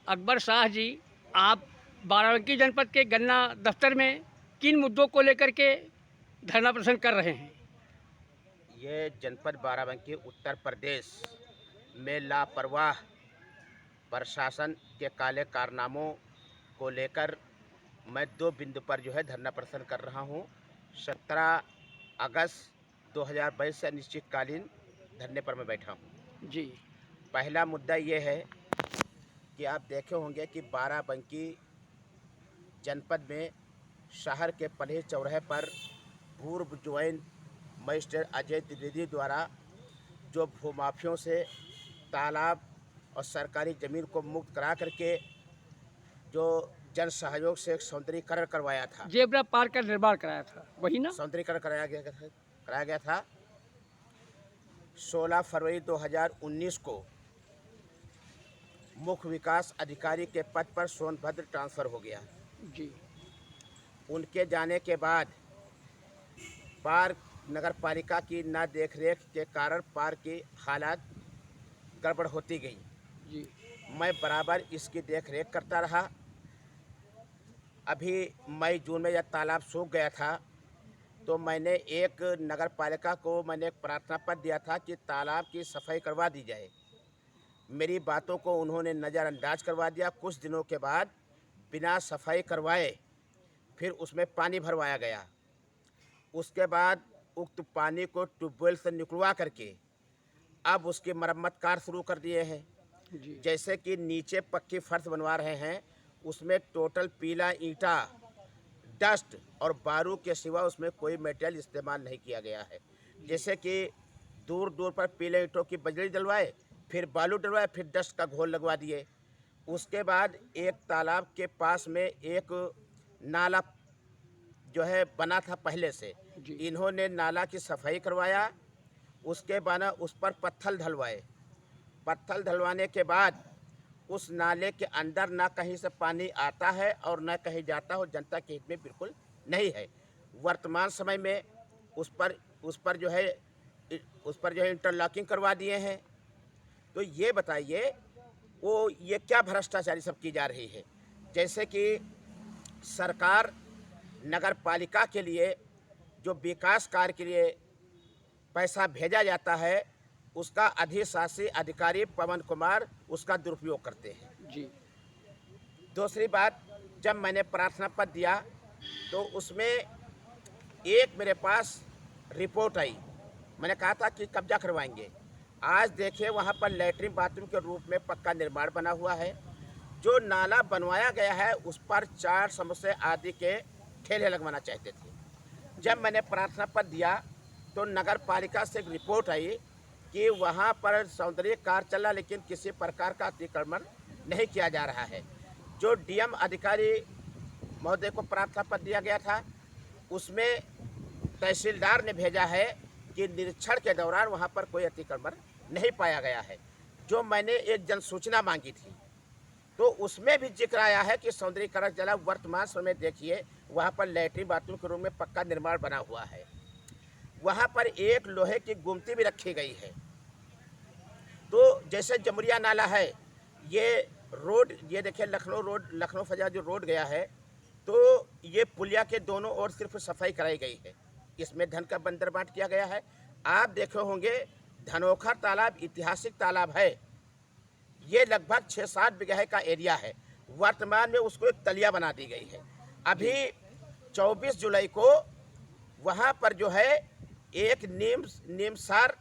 अकबर शाह जी, आप बाराबंकी जनपद के गन्ना दफ्तर में किन मुद्दों को लेकर के धरना प्रदर्शन कर रहे हैं? ये जनपद बाराबंकी उत्तर प्रदेश में लापरवाह प्रशासन के काले कारनामों को लेकर मैं दो बिंदु पर जो है धरना प्रदर्शन कर रहा हूँ। 17 अगस्त 2022 से अनिश्चितकालीन धरने पर मैं बैठा हूँ। जी। पहला मुद्दा ये है कि आप देखे होंगे कि बाराबंकी जनपद में शहर के पलहे चौराहे पर पूर्व ज्वाइंट मजिस्ट्रेट अजय द्विवेदी द्वारा जो भूमाफियों से तालाब और सरकारी ज़मीन को मुक्त करा करके जो जन सहयोग से एक सौंदर्यीकरण करवाया था, जेब्रा पार्क का निर्माण कराया था, वही ना? सौंदर्यीकरण कराया गया था 16 फरवरी 2019 को मुख्य विकास अधिकारी के पद पर सोनभद्र ट्रांसफ़र हो गया। जी। उनके जाने के बाद पार्क नगर पालिका की न देखरेख के कारण पार्क की हालत गड़बड़ होती गई। जी। मैं बराबर इसकी देखरेख करता रहा। अभी मई जून में जब तालाब सूख गया था तो मैंने एक नगर पालिका को मैंने एक प्रार्थना पत्र दिया था कि तालाब की सफाई करवा दी जाए। मेरी बातों को उन्होंने नज़रअंदाज करवा दिया। कुछ दिनों के बाद बिना सफाई करवाए फिर उसमें पानी भरवाया गया। उसके बाद उक्त पानी को ट्यूबवेल से निकलवा करके अब उसकी मरम्मत कार्य शुरू कर दिए हैं। जी। जैसे कि नीचे पक्की फर्श बनवा रहे हैं, उसमें टोटल पीला ईंटा, डस्ट और बारू के सिवा उसमें कोई मटेरियल इस्तेमाल नहीं किया गया है। जैसे कि दूर दूर पर पीले ईंटों की बजरी डलवाए, फिर बालू डलवाए, फिर डस्ट का घोल लगवा दिए। उसके बाद एक तालाब के पास में एक नाला जो है बना था पहले से, जी। इन्होंने नाला की सफाई करवाया। उसके बाद उस पर पत्थर ढलवाए। पत्थर ढलवाने के बाद उस नाले के अंदर ना कहीं से पानी आता है और न कहीं जाता हो, जनता के हित में बिल्कुल नहीं है। वर्तमान समय में उस पर जो है इंटरलॉकिंग करवा दिए हैं। तो ये बताइए वो ये क्या भ्रष्टाचारी सब की जा रही है। जैसे कि सरकार नगर पालिका के लिए जो विकास कार्य के लिए पैसा भेजा जाता है, उसका अधिशासी अधिकारी पवन कुमार उसका दुरुपयोग करते हैं। जी। दूसरी बात, जब मैंने प्रार्थना पत्र दिया तो उसमें एक मेरे पास रिपोर्ट आई। मैंने कहा था कि कब्जा करवाएंगे। आज देखिए वहाँ पर लैट्रिन बाथरूम के रूप में पक्का निर्माण बना हुआ है। जो नाला बनवाया गया है उस पर 4 समोसे आदि के ठेले लगवाना चाहते थे। जब मैंने प्रार्थना पत्र दिया तो नगर पालिका से एक रिपोर्ट आई कि वहाँ पर सौंदर्य कार्य चल रहा, लेकिन किसी प्रकार का अतिक्रमण नहीं किया जा रहा है। जो डीएम अधिकारी महोदय को प्रार्थना पत्र दिया गया था, उसमें तहसीलदार ने भेजा है कि निरीक्षण के दौरान वहाँ पर कोई अतिक्रमण नहीं पाया गया है। जो मैंने एक जनसूचना मांगी थी तो उसमें भी जिक्र आया है कि सौंदर्यीकरण चला। वर्तमान समय देखिए वहाँ पर लैट्रिन बाथरूम के रूम में पक्का निर्माण बना हुआ है। वहाँ पर एक लोहे की गुमती भी रखी गई है। तो जैसे जमुरिया नाला है, ये रोड, ये देखिए लखनऊ फैजाबाद जो रोड गया है, तो ये पुलिया के दोनों ओर सिर्फ सफाई कराई गई है। इसमें धन का बंदर बांट किया गया है। आप देखे होंगे धनोखर तालाब ऐतिहासिक तालाब है। ये लगभग 6-7 बीघे का एरिया है। वर्तमान में उसको एक तलिया बना दी गई है। अभी 24 जुलाई को वहाँ पर जो है एक नीमसार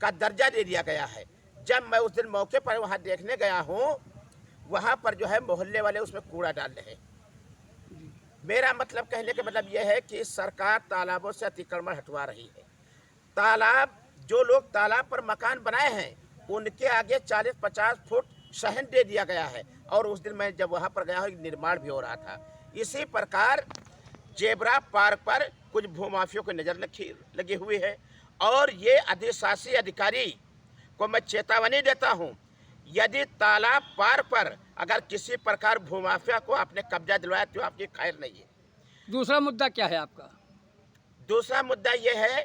का दर्जा दे दिया गया है। जब मैं उस दिन मौके पर वहाँ देखने गया हूँ, वहाँ पर जो है मोहल्ले वाले उसमें कूड़ा डाल रहे हैं। मेरा मतलब कहने का मतलब यह है कि सरकार तालाबों से अतिक्रमण हटवा रही है। तालाब, जो लोग तालाब पर मकान बनाए हैं उनके आगे 40-50 फुट सहन दे दिया गया है। और उस दिन मैं जब वहाँ पर गया हूँ निर्माण भी हो रहा था। इसी प्रकार जेब्रा पार्क पर कुछ भूमाफियों की नज़र लगी हुई है। और ये अधिशासी अधिकारी को मैं चेतावनी देता हूँ, यदि तालाब पार्क पर अगर किसी प्रकार भूमाफिया को आपने कब्जा दिलवाया तो आपकी खैर नहीं है। दूसरा मुद्दा क्या है आपका? दूसरा मुद्दा ये है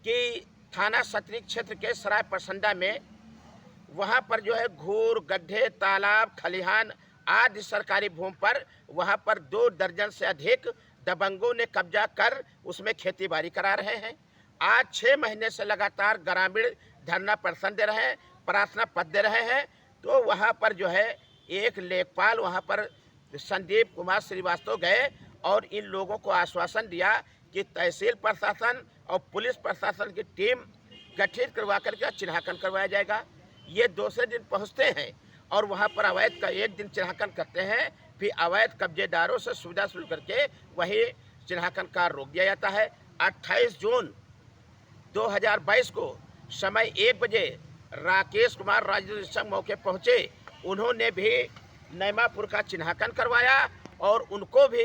कि थाना सतरी क्षेत्र के सराय परसंडा में वहाँ पर जो है घूर, गड्ढे, तालाब, खलिहान आदि सरकारी भूमि पर वहाँ पर 2 दर्जन से अधिक दबंगों ने कब्जा कर उसमें खेती बाड़ी करा रहे हैं। आज 6 महीने से लगातार ग्रामीण धरना प्रदर्शन दे रहे हैं, प्रार्थना पत्र दे रहे हैं। तो वहाँ पर जो है एक लेखपाल वहाँ पर संदीप कुमार श्रीवास्तव गए और इन लोगों को आश्वासन दिया कि तहसील प्रशासन और पुलिस प्रशासन की टीम गठित करवा करके चिन्हांकन करवाया जाएगा। ये दूसरे दिन पहुंचते हैं और वहां पर अवैध का एक दिन चिन्हांकन करते हैं, फिर अवैध कब्जेदारों से सुविधा शुरू करके वही चिन्हांकन कार्य रोक दिया जाता है। 28 जून 2022 को समय 1 बजे राकेश कुमार राजनीतिक मौके पहुंचे। उन्होंने भी नैमापुर का चिन्हांकन करवाया और उनको भी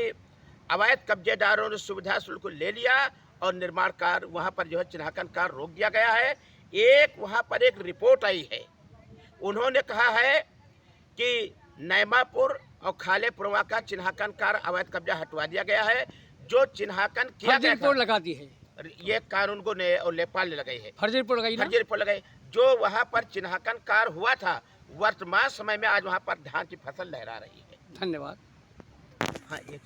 अवैध कब्जेदारों ने सुविधा शुल्क ले लिया और निर्माण कार्य वहाँ पर जो है चिन्हांकन कार्य रोक दिया गया है। वहाँ पर एक रिपोर्ट आई है, उन्होंने कहा है कि नैमापुर और खालेपुरवा का चिन्हांकन कार्य अवैध कब्जा हटवा दिया गया है। जो चिन्हांकन किया फर्जी गया रिपोर्ट था, लगा दी है, ये कानून को ने और लेखपाल ने लगाई है, फर्जी रिपोर्ट लगाई ना। फर्जी रिपोर्ट लगाई। जो वहाँ पर चिन्हांकन कार्य हुआ था, वर्तमान समय में आज वहाँ पर धान की फसल लहरा रही है। धन्यवाद। हाँ, एक